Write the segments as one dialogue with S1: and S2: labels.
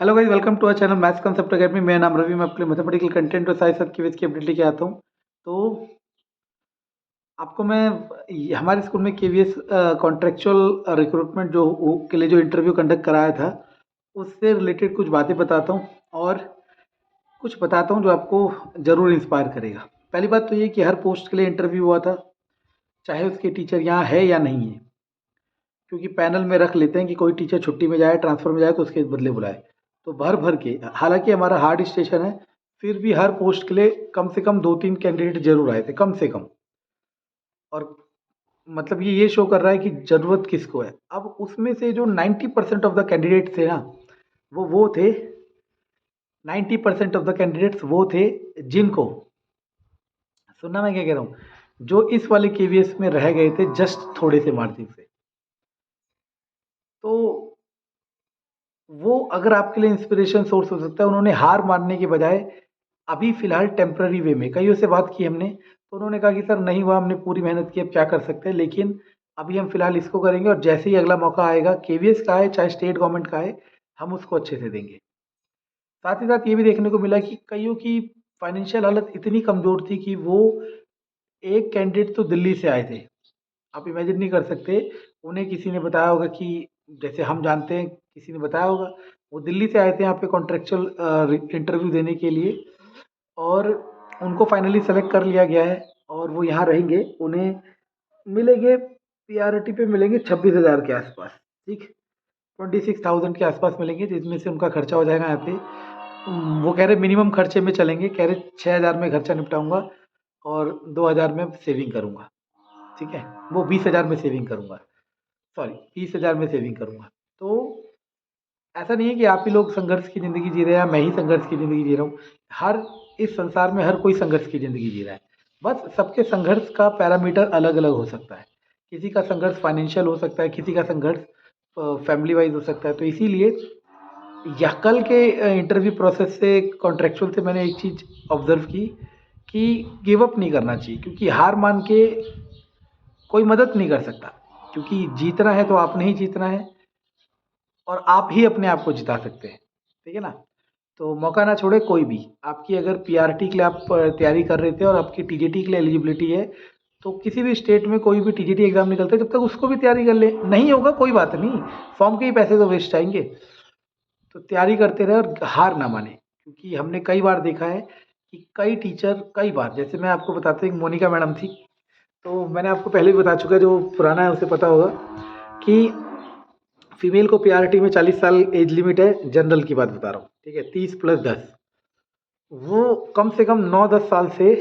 S1: Hello guys, welcome to our channel maths concept academy. मेरा नाम रवि। मैं आपके लिए मैथमेटिकल कंटेंट और साथ साथ क्विज की अपडेट लेके आता हूँ। तो आपको मैं हमारे स्कूल में केवीएस कॉन्ट्रेक्चुअल रिक्रूटमेंट के लिए जो इंटरव्यू कंडक्ट कराया था, उससे रिलेटेड कुछ बातें बताता हूँ और कुछ बताता हूँ जो आपको ज़रूर इंस्पायर करेगा। पहली बात तो ये कि हर पोस्ट के लिए इंटरव्यू हुआ था, चाहे उसके टीचर यहाँ है या नहीं है, क्योंकि पैनल में रख लेते हैं कि कोई टीचर छुट्टी में जाए, ट्रांसफ़र में जाए तो उसके बदले बुलाए। तो भर भर के, हालांकि हमारा हार्ड स्टेशन है, फिर भी हर पोस्ट के लिए कम से कम 2-3 कैंडिडेट जरूर आए थे, कम से कम। और मतलब ये शो कर रहा है कि ज़रूरत किसको है। अब उसमें से जो 90% ऑफ द कैंडिडेट थे ना, वो थे 90% ऑफ द कैंडिडेट्स वो थे जिनको, सुनना मैं क्या कह रहा हूँ, जो इस वाले केवीएस में रह गए थे जस्ट थोड़े से मार्जिन से। तो वो अगर आपके लिए इंस्पिरेशन सोर्स हो सकता है। उन्होंने हार मानने के बजाय अभी फिलहाल टेम्पररी वे में, कईयों से बात की हमने, तो उन्होंने कहा कि सर नहीं हुआ, हमने पूरी मेहनत की, अब क्या कर सकते हैं, लेकिन अभी हम फिलहाल इसको करेंगे और जैसे ही अगला मौका आएगा, केवीएस का है चाहे स्टेट गवर्नमेंट का है, हम उसको अच्छे से देंगे। साथ ही साथ ये भी देखने को मिला कि कईयों की फाइनेंशियल हालत इतनी कमजोर थी कि वो, एक कैंडिडेट तो दिल्ली से आए थे, आप इमेजिन नहीं कर सकते। उन्हें किसी ने बताया होगा कि, जैसे हम जानते हैं, किसी ने बताया होगा, वो दिल्ली से आए थे यहाँ पे कॉन्ट्रेक्चुअल इंटरव्यू देने के लिए, और उनको फाइनली सेलेक्ट कर लिया गया है और वो यहाँ रहेंगे। उन्हें मिलेंगे, पीआरटी पे मिलेंगे 26,000 के आसपास, ठीक, 26,000 के आसपास मिलेंगे, जिसमें से उनका खर्चा हो जाएगा यहाँ पे। वो कह रहे मिनिमम खर्चे में चलेंगे, कह रहे 6,000 में खर्चा निपटाऊंगा और 2,000 में सेविंग करूंगा, ठीक है, वो 20,000 में सेविंग करूंगा, सॉरी 20,000 में सेविंग करूंगा। तो ऐसा नहीं है कि आप ही लोग संघर्ष की ज़िंदगी जी रहे हैं या मैं ही संघर्ष की ज़िंदगी जी रहा हूँ। हर इस संसार में हर कोई संघर्ष की ज़िंदगी जी रहा है। बस सबके संघर्ष का पैरामीटर अलग अलग हो सकता है। किसी का संघर्ष फाइनेंशियल हो सकता है, किसी का संघर्ष फैमिली वाइज हो सकता है। तो इसीलिए या कल के इंटरव्यू प्रोसेस से, कॉन्ट्रेक्चुअल से, मैंने एक चीज़ ऑब्जर्व की कि गिव अप नहीं करना चाहिए, क्योंकि हार मान के कोई मदद नहीं कर सकता, क्योंकि जीतना है तो आपने ही जीतना है और आप ही अपने आप को जिता सकते हैं, ठीक है ना। तो मौका ना छोड़े कोई भी। आपकी अगर पीआरटी के लिए आप तैयारी कर रहे थे और आपकी टीजीटी के लिए एलिजिबिलिटी है, तो किसी भी स्टेट में कोई भी टीजीटी एग्जाम निकलता है, जब तक उसको भी तैयारी कर ले, नहीं होगा कोई बात नहीं, फॉर्म के ही पैसे तो वेस्ट आएंगे। तो तैयारी करते रहे और हार ना माने, क्योंकि हमने कई बार देखा है कि कई टीचर, कई बार, जैसे मैं आपको बताता हूँ, मोनिका मैडम थी, तो मैंने आपको पहले भी बता चुका है, जो पुराना है उसे पता होगा कि फीमेल को पीआरटी में 40 साल एज लिमिट है, जनरल की बात बता रहा हूँ, ठीक है, 30+10। वो कम से कम 9-10 साल से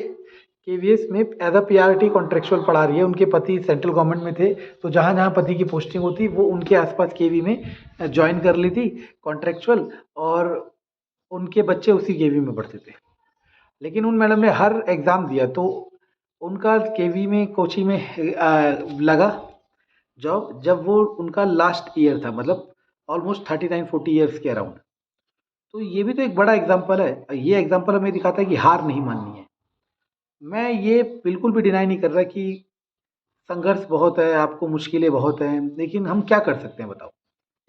S1: केवीएस में एज अ पीआरटी कॉन्ट्रेक्चुअल पढ़ा रही है। उनके पति सेंट्रल गवर्नमेंट में थे, तो जहाँ जहाँ पति की पोस्टिंग होती वो उनके आसपास केवी में ज्वाइन कर ली थी कॉन्ट्रेक्चुअल, और उनके बच्चे उसी केवी में पढ़ते थे। लेकिन उन मैडम ने हर एग्ज़ाम दिया, तो उनका केवी में, कोची में लगा जॉब, जब वो उनका लास्ट ईयर था, मतलब ऑलमोस्ट 39-40 ईयर्स के अराउंड। तो ये भी तो एक बड़ा एग्जाम्पल है। ये एग्जाम्पल हमें दिखाता है कि हार नहीं माननी है। मैं ये बिल्कुल भी डिनाई नहीं कर रहा कि संघर्ष बहुत है, आपको मुश्किलें बहुत हैं, लेकिन हम क्या कर सकते हैं बताओ।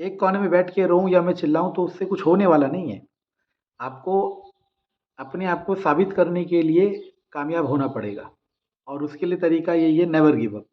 S1: एक कोने में बैठ के रोऊं या मैं चिल्लाऊं तो उससे कुछ होने वाला नहीं है। आपको अपने आप को साबित करने के लिए कामयाब होना पड़ेगा, और उसके लिए तरीका यही है, नेवर गिव अप।